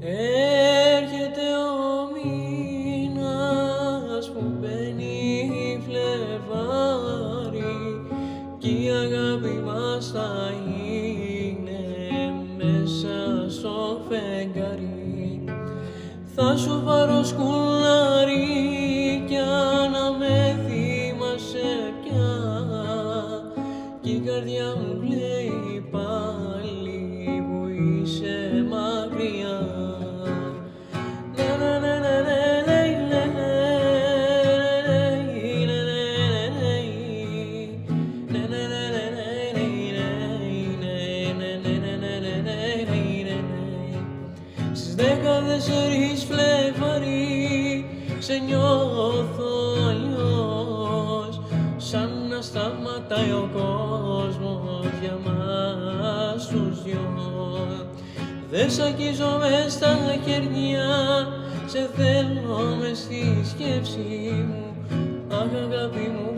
Έρχεται ο μήνας που μπαίνει Φλεβάρι κι η αγάπη μας θα είναι μέσα στο φεγγάρι. Θα σου πάρω σκουλαρίκια να με θυμάσαι πια κι η καρδιά μου κλαίει πάλι που είσαι μακριά. Στις 14 Φλεβάρι σε νιώθω αλλιώς, σαν να σταματάει ο κόσμος για μας τους δυο. Δεν σ' αγγίζω μες στα χέρια, σε θέλω μες στη σκέψη μου, αχ αγάπη μου.